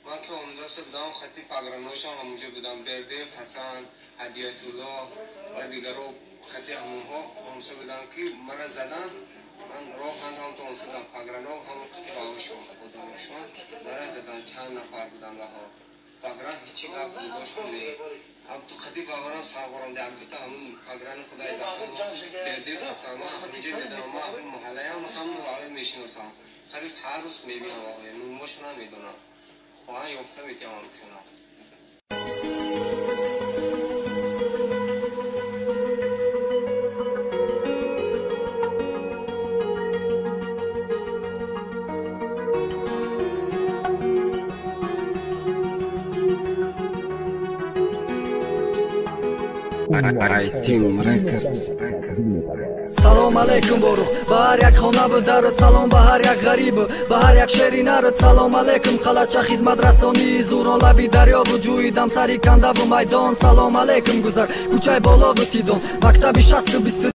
من که اونجا بودم خطی پاگرانوش هم همونجا بودم، بردیف، حسن، هدیت الله و دیگرو خطی همونها همونسا بودن که مرا زدن. من راه خواندم تا اونسا بودم پاگرانو همون خطی باوشون خودمشون مرا زدن. چند نفر بودن رها پاگران هیچی گفت باشون نیم. اب تو خطی پاگران ساغرم دیگر دوتا همون پاگران خدای زدن بردیف حسن ما همونجا میدونم. ما همون محله همون واقعی میشناسم. خریص هر روز میبینم واقعی نوماشون هم میدونم. واقعا یافته میتونم کنم. Team Records. سلام علیکم باروخ به هر یک خانه و درت سلام به هر یک غریب به هر یک شعری نرد سلام علیکم خلچه خدمت رسانی زوران لبی دریا و جویدم سری کنده و میدان سلام علیکم گذر کوچه بالا و تیدان مکتبی 60 و 20